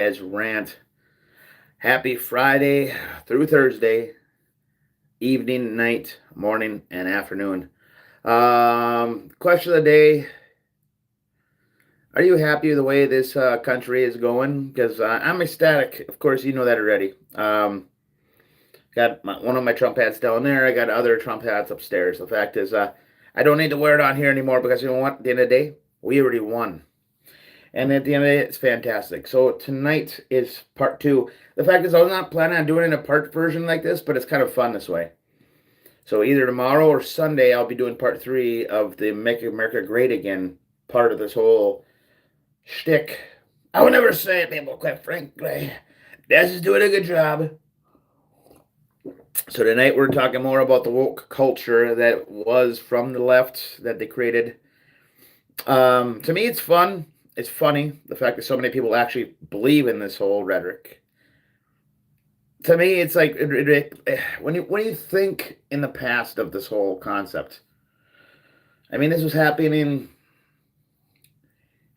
as rant. Happy Friday through Thursday, evening, night, morning, and afternoon. Question of the day: are you happy with the way this country is going? Because I'm ecstatic. Of course, you know that already. Got one of my Trump hats down there. I got other Trump hats upstairs. The fact is, I don't need to wear it on here anymore because you know what? At the end of the day, we already won. And at the end of the day, it's fantastic. So tonight is part two. The fact is, I was not planning on doing a part version like this, but it's kind of fun this way. So either tomorrow or Sunday, I'll be doing part three of the Make America Great Again part of this whole shtick. I would never say it, people, quite frankly. Des is doing a good job. So tonight we're talking more about the woke culture that was from the left that they created. To me, it's fun. It's funny, the fact that so many people actually believe in this whole rhetoric. To me, it's like when you think in the past of this whole concept. I mean, this was happening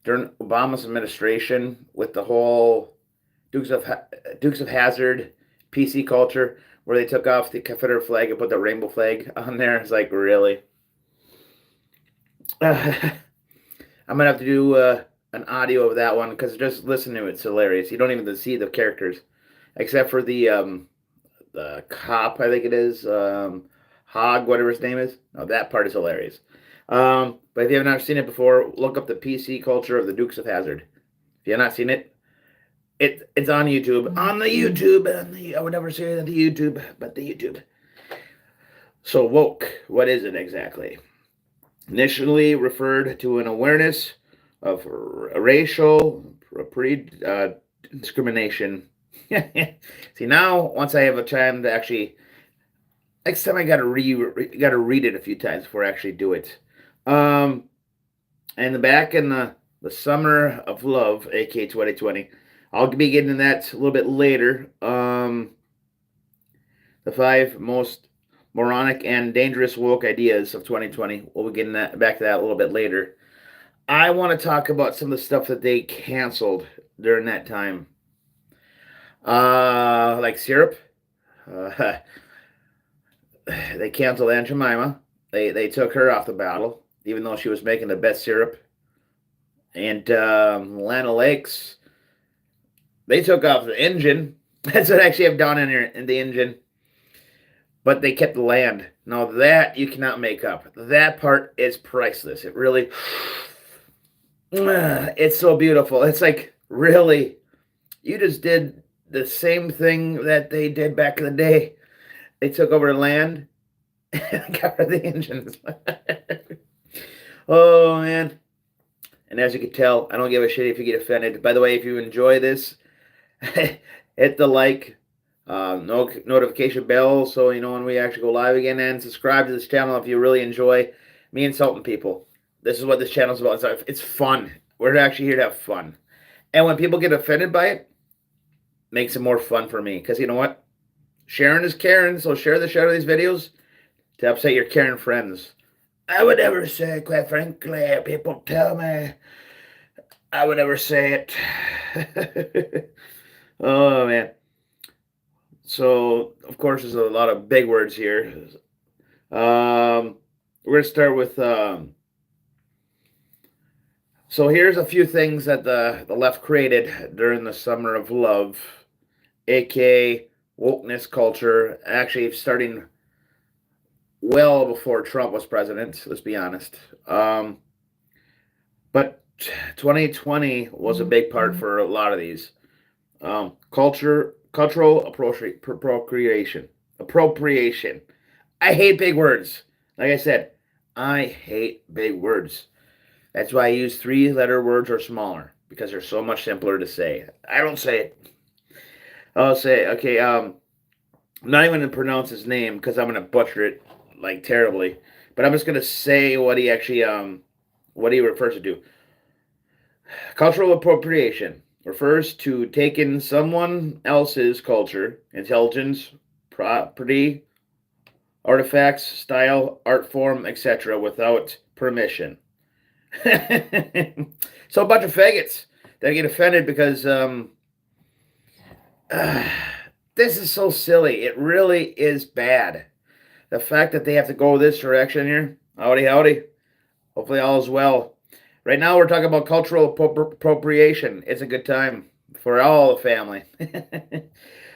during Obama's administration with the whole Dukes of Hazzard PC culture, where they took off the Confederate flag and put the rainbow flag on there. It's like, really? I'm gonna have to do an audio of that one because just listen to it, it's hilarious. You don't even see the characters, except for the cop, I think it is, Hog, whatever his name is. No, that part is hilarious. But if you have not seen it before, look up the PC culture of the Dukes of Hazzard. If you have not seen it, it's on YouTube. On the YouTube. I would never say the YouTube, but the YouTube. So woke, what is it exactly? Initially referred to an awareness of racial discrimination. See, now once I have a time to actually, next time I gotta read it a few times before I actually do it. And back in the summer of love, aka 2020, I'll be getting to that a little bit later. The 5 most moronic and dangerous woke ideas of 2020. We'll be getting back to that a little bit later. I want to talk about some of the stuff that they canceled during that time. Like syrup. They canceled Aunt Jemima. They took her off the bottle, even though she was making the best syrup. And Lana Lakes, they took off the engine. That's what I actually have down in here, in the engine. But they kept the land. Now that you cannot make up. That part is priceless. It really, it's so beautiful. It's like, really, you just did the same thing that they did back in the day. They took over the land and got rid of the engines. Oh, man. And as you can tell, I don't give a shit if you get offended. By the way, if you enjoy this, hit the like, notification bell so you know when we actually go live again, and subscribe to this channel if you really enjoy me insulting people. This is what this channel is about. It's fun. We're actually here to have fun. And when people get offended by it, makes it more fun for me. Because you know what? Sharing is caring, so share the shit of these videos to upset your caring friends. I would never say, quite frankly, people tell me. I would never say it. Oh, man. So, of course, there's a lot of big words here. We're going to start with... so here's a few things that the left created during the summer of love, aka wokeness culture, actually starting well before Trump was president, let's be honest. But 2020 was a big part for a lot of these. Cultural appropriation. I hate big words. Like I said, I hate big words. That's why I use 3-letter words or smaller, because they're so much simpler to say. I don't say it. I'll say, okay, I'm not even going to pronounce his name because I'm going to butcher it like terribly. But I'm just going to say what he actually, what he refers to. Cultural appropriation refers to taking someone else's culture, intelligence, property, artifacts, style, art form, etc. without permission. So a bunch of faggots that get offended because This is so silly. It really is bad. The fact that they have to go this direction here. Howdy, howdy. Hopefully all is well. Right now we're talking about cultural appropriation. It's a good time for all the family.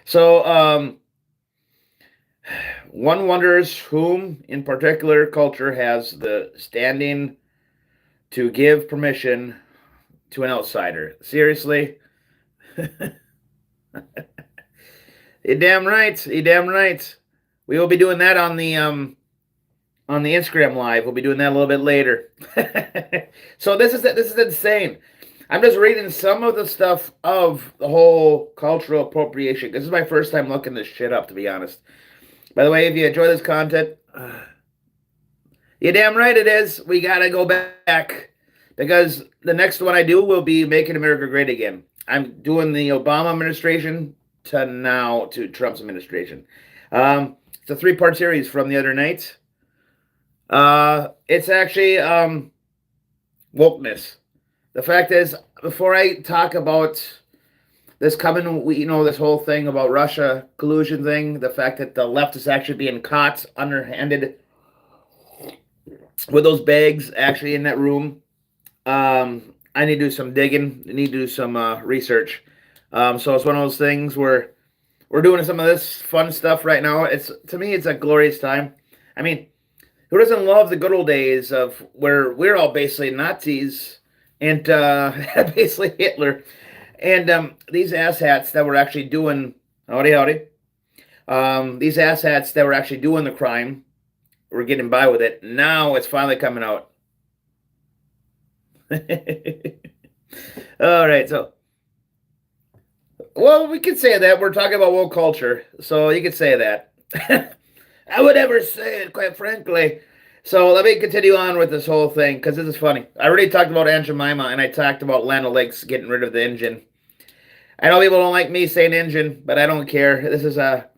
So, one wonders whom in particular culture has the standing to give permission to an outsider. Seriously? You damn right. You damn right. We will be doing that on the Instagram live. We'll be doing that a little bit later. So this is insane. I'm just reading some of the stuff of the whole cultural appropriation. This is my first time looking this shit up, to be honest. By the way, if you enjoy this content, you're damn right it is. We gotta go back because the next one I do will be Making America Great Again. I'm doing the Obama administration to now to Trump's administration. It's a 3-part series from the other night. It's actually wokeness. The fact is, before I talk about this coming, this whole thing about Russia collusion thing, the fact that the left is actually being caught underhanded with those bags actually in that room, I need to do some digging. I need to do some research. So it's one of those things where we're doing some of this fun stuff right now. To me, it's a glorious time. I mean, who doesn't love the good old days of where we're all basically Nazis and basically Hitler, and these asshats that were actually doing howdy, these asshats that were actually doing the crime were getting by with it. Now it's finally coming out. All right, so well, we could say that we're talking about woke culture, so you could say that. I would never say it, quite frankly. So let me continue on with this whole thing because this is funny. I already talked about Aunt Jemima and I talked about Land O'Lakes getting rid of the engine. I know people don't like me saying engine, but I don't care. This is a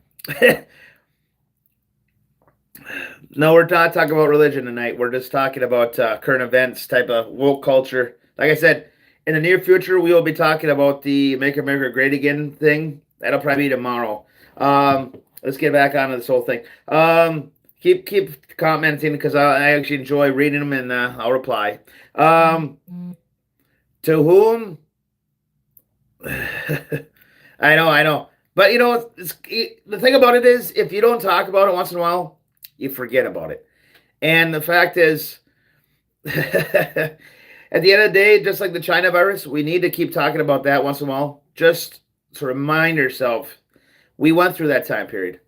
no. We're not talking about religion tonight. We're just talking about current events, type of woke culture. Like I said, in the near future, we will be talking about the Make America Great Again thing. That'll probably be tomorrow. Let's get back onto this whole thing. Keep commenting because I actually enjoy reading them and I'll reply. To whom? I know. But the thing about it is, if you don't talk about it once in a while, you forget about it. And the fact is, at the end of the day, just like the China virus, we need to keep talking about that once in a while, just to remind yourself we went through that time period.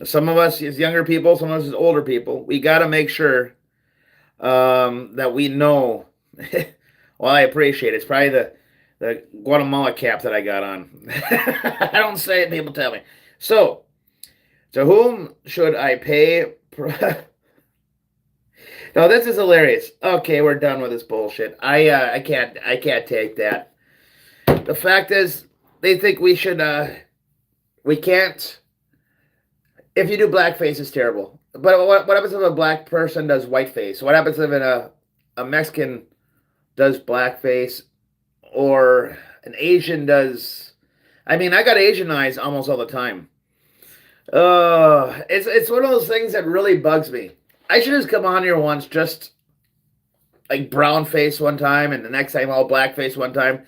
Some of us as younger people, some of us as older people, we got to make sure that we know. Well, I appreciate it. It's probably the Guatemala cap that I got on. I don't say it, people tell me. So, to whom should I pay? No, this is hilarious. Okay, we're done with this bullshit. I can't take that. The fact is, they think we should. We can't. If you do blackface, it's terrible. But what happens if a black person does whiteface? What happens if a Mexican does blackface, or an Asian does? I mean, I got Asian eyes almost all the time. It's one of those things that really bugs me. I should just come on here once, just like brown face one time, and the next time all blackface one time,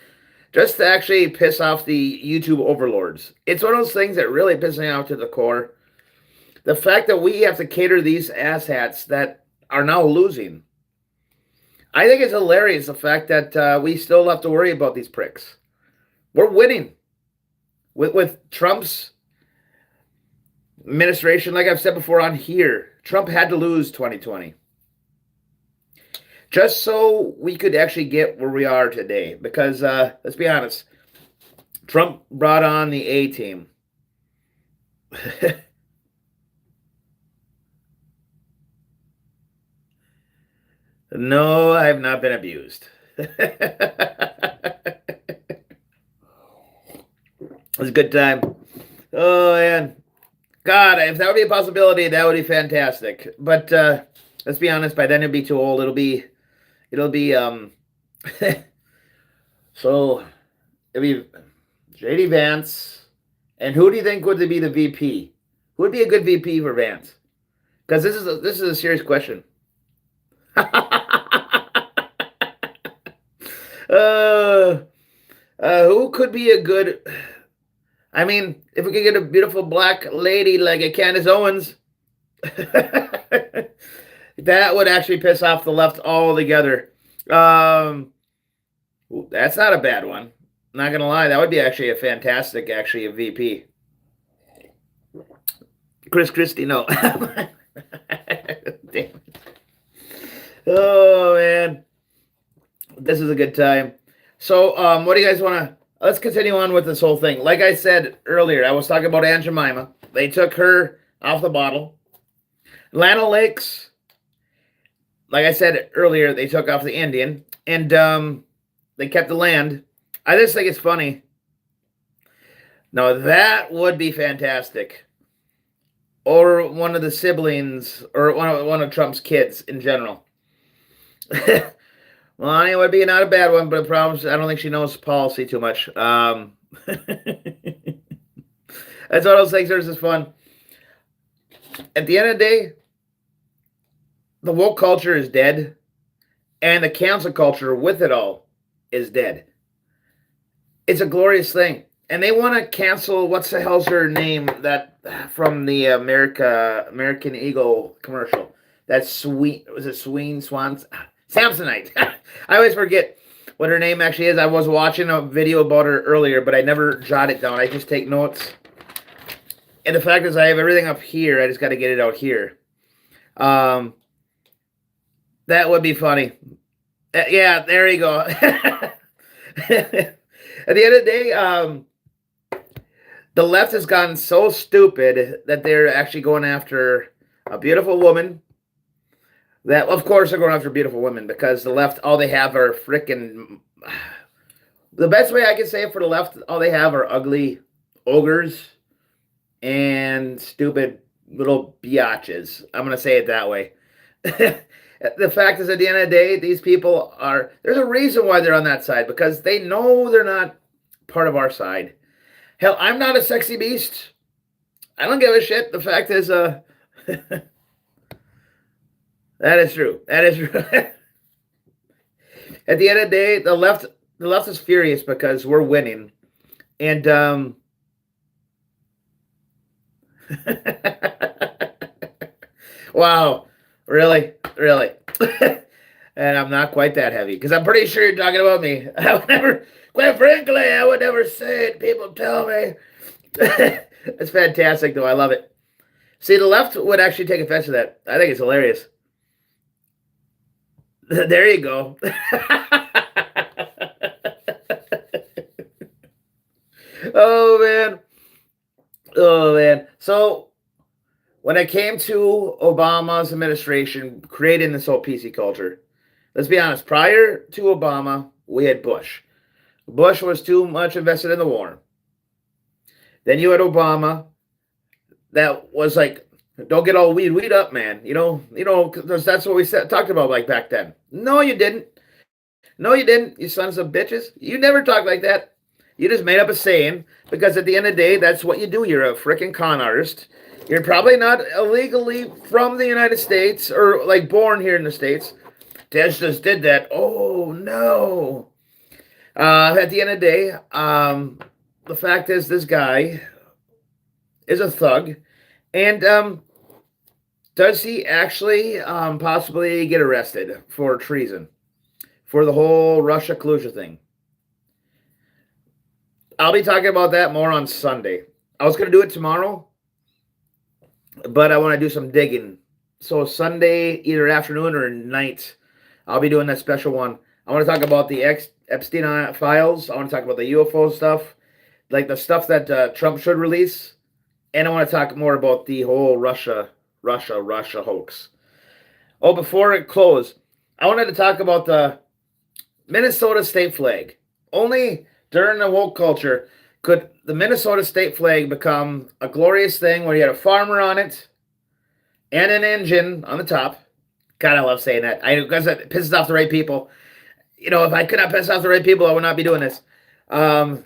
just to actually piss off the YouTube overlords. It's one of those things that really pisses me off to the core. The fact that we have to cater these asshats that are now losing. I think it's hilarious, the fact that we still have to worry about these pricks. We're winning. With Trump's administration, like I've said before on here, Trump had to lose 2020. Just so we could actually get where we are today. Because, let's be honest, Trump brought on the A-team. No, I have not been abused. It was a good time. Oh, man. God, if that would be a possibility, that would be fantastic. But let's be honest, by then it'll be too old. It'll be so it'll be JD Vance. And who do you think would be the VP? Who would be a good VP for Vance? Because this is a serious question. uh, who could be a good? I mean, if we could get a beautiful black lady like a Candace Owens, that would actually piss off the left altogether. That's not a bad one. Not gonna lie, that would be actually a fantastic, actually a VP. Chris Christie, no. Damn. Oh man, this is a good time. So, what do you guys want to? Let's continue on with this whole thing. Like I said earlier, I was talking about Aunt Jemima. They took her off the bottle. Lana Lakes, like I said earlier, they took off the Indian, and they kept the land. I just think it's funny. No, that would be fantastic. Or one of the siblings, or one of Trump's kids in general. Melania would be not a bad one, but the problem is I don't think she knows policy too much. That's one of those things. There's this fun. At the end of the day, the woke culture is dead, and the cancel culture with it all is dead. It's a glorious thing, and they want to cancel. What's the hell's her name? That from the American Eagle commercial. That's sweet. Was it Swans? Samsonite. I always forget what her name actually is. I was watching a video about her earlier, but I never jot it down. I just take notes. And the fact is, I have everything up here. I just got to get it out here. That would be funny. Yeah, there you go. At the end of the day, the left has gotten so stupid that they're actually going after a beautiful woman. That, of course, they're going after beautiful women because the left, all they have are freaking. The best way I can say it for the left, all they have are ugly ogres and stupid little biatches. I'm going to say it that way. The fact is, at the end of the day, these people are. There's a reason why they're on that side because they know they're not part of our side. Hell, I'm not a sexy beast. I don't give a shit. The fact is, that is true. That is true. At the end of the day, the left is furious because we're winning. And wow, really? Really? And I'm not quite that heavy because I'm pretty sure you're talking about me. I would never, quite frankly, I would never say it. People tell me. It's fantastic, though. I love it. See, the left would actually take offense to that. I think it's hilarious. There you go. Oh, man. Oh, man. So, when it came to Obama's administration creating this whole PC culture, let's be honest, prior to Obama, we had Bush. Bush was too much invested in the war. Then you had Obama that was like, don't get all weed up, man. You know, because that's what we talked about like back then. No, you didn't. No, you didn't, you sons of bitches. You never talked like that. You just made up a saying because at the end of the day, that's what you do. You're a freaking con artist. You're probably not illegally from the United States or like born here in the States. Des just did that. Oh, no. At the end of the day, the fact is this guy is a thug. And does he actually possibly get arrested for treason? For the whole Russia collusion thing? I'll be talking about that more on Sunday. I was going to do it tomorrow, but I want to do some digging. So Sunday, either afternoon or night, I'll be doing that special one. I want to talk about the Epstein files. I want to talk about the UFO stuff, like the stuff that Trump should release. And I want to talk more about the whole Russia hoax. Oh, before it close, I wanted to talk about the Minnesota state flag. Only during the woke culture could the Minnesota state flag become a glorious thing where you had a farmer on it and an engine on the top. God, I love saying that. Because it pisses off the right people. You know, if I could not piss off the right people, I would not be doing this. And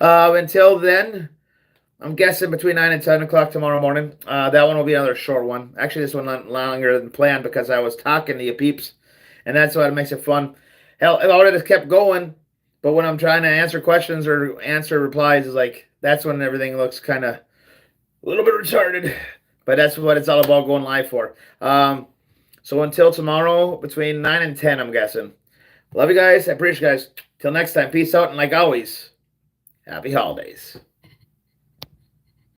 Until then, I'm guessing between 9 and 10 o'clock tomorrow morning. That one will be another short one. Actually, this one not longer than planned because I was talking to you peeps, and that's what makes it fun. Hell, I would have just kept going, but when I'm trying to answer questions or answer replies, is like that's when everything looks kind of a little bit retarded. But that's what it's all about going live for. So until tomorrow, between 9 and 10, I'm guessing. Love you guys. I appreciate you guys. Till next time, peace out, and like always, happy holidays.